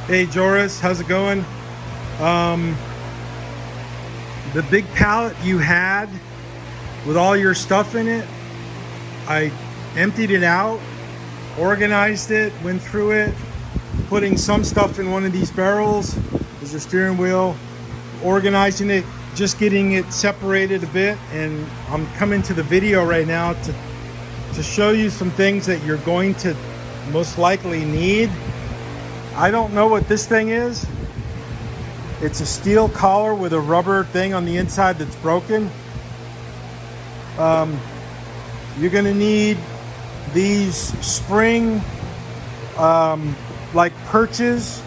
Hey Joris, how's it going? Um, the big pallet you had with all your stuff in it, I emptied it out, organized it, went through it, putting some stuff in one of these barrels as your steering wheel, organizing it, just getting it separated a bit, and I'm coming to the video right now to show you some things that you're going to most likely need. I don't know what this thing is. It's a steel collar with a rubber thing on the inside that's broken. You're gonna need these spring like perches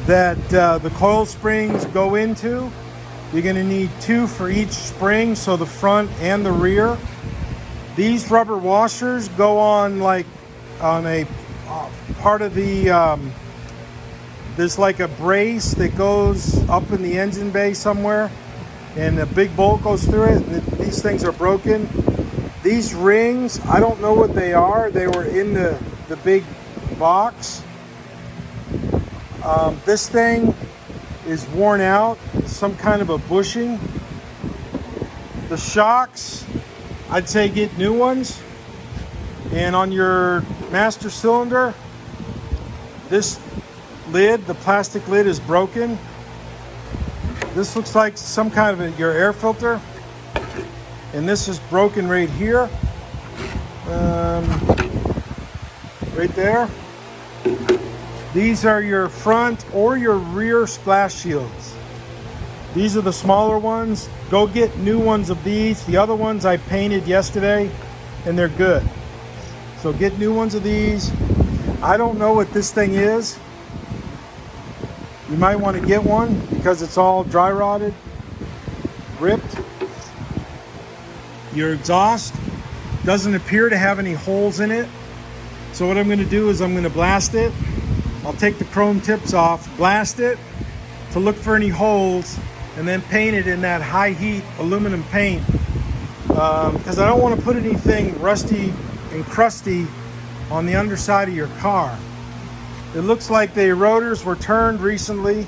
that the coil springs go into. You're gonna need 2 for each spring, so the front and the rear. These rubber washers go on like on a part of the there's like a brace that goes up in the engine bay somewhere, and a big bolt goes through it, and these things are broken. These rings, I don't know what they are. They were in the big box. This thing is worn out, some kind of a bushing. The shocks, I'd say get new ones. And on your master cylinder, this lid, the plastic lid, is broken. This looks like some kind of your air filter, and this is broken right here, right there. These are your front or your rear splash shields. These are the smaller ones. Go get new ones of these. The other ones I painted yesterday, and they're good. So get new ones of these. I don't know what this thing is. You might want to get one because it's all dry rotted, ripped. Your exhaust doesn't appear to have any holes in it. So what I'm going to do is I'm going to blast it. I'll take the chrome tips off, blast it to look for any holes, and then paint it in that high heat aluminum paint, because I don't want to put anything rusty and crusty on the underside of your car. It looks like the rotors were turned recently,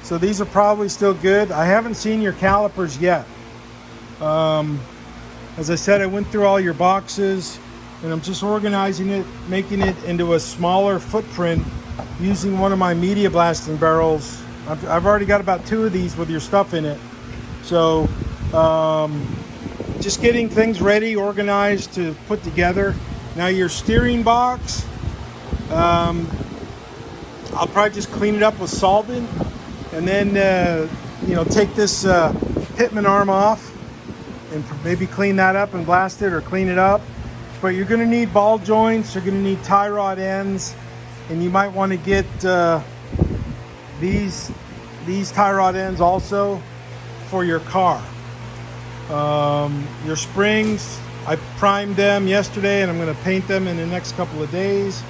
so these are probably still good. I haven't seen your calipers yet. As I said, I went through all your boxes, and I'm just organizing it, making it into a smaller footprint using one of my media blasting barrels. I've already got about 2 of these with your stuff in it. So just getting things ready, organized to put together. Now your steering box, I'll probably just clean it up with solvent, and then take this pitman arm off and maybe clean that up and blast it or clean it up. But you're going to need ball joints, you're going to need tie rod ends, and you might want to get these tie rod ends also for your car. Your springs, I primed them yesterday, and I'm going to paint them in the next couple of days.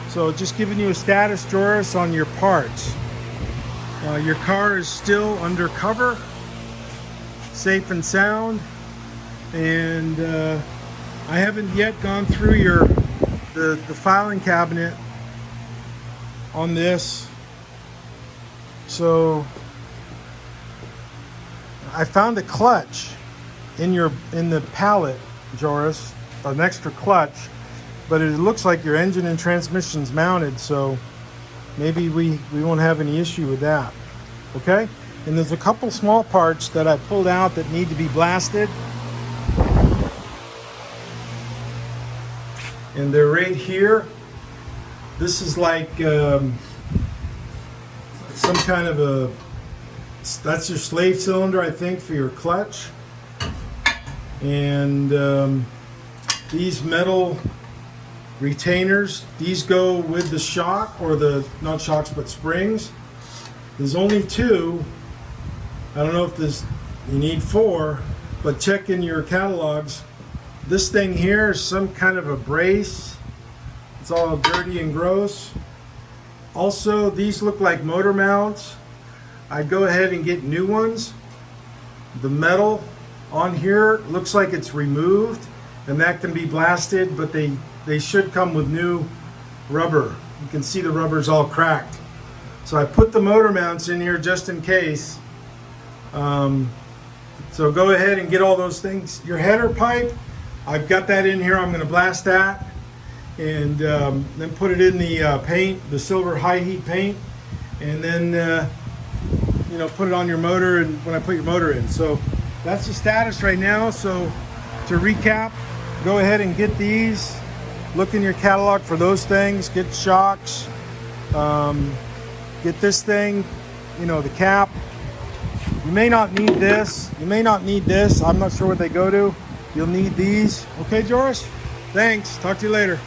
So just giving you a status, Joris, on your parts. Your car is still under cover, safe and sound, and I haven't yet gone through the filing cabinet on this. So I found a clutch in the pallet, Joris, an extra clutch, but it looks like your engine and transmission's mounted, so maybe we won't have any issue with that. Okay? And there's a couple small parts that I pulled out that need to be blasted, and they're right here. This is like some kind of that's your slave cylinder, I think, for your clutch. And these metal retainers, these go with the shock, or not shocks but springs. There's only 2. I don't know if you need 4, but check in your catalogs. This thing here is some kind of a brace. It's all dirty and gross. Also, these look like motor mounts. I'd go ahead and get new ones. The metal on here looks like it's removed, and that can be blasted, but they should come with new rubber. You can see the rubber's all cracked. So I put the motor mounts in here just in case. So go ahead and get all those things. Your header pipe, I've got that in here. I'm going to blast that and then put it in the paint, the silver high heat paint, and then you know, put it on your motor and when I put your motor in. So that's the status right now. So to recap, go ahead and get these. Look in your catalog for those things. Get shocks. Get this thing, you know, the cap. You may not need this. You may not need this. I'm not sure what they go to. You'll need these. Okay, Joris? Thanks. Talk to you later.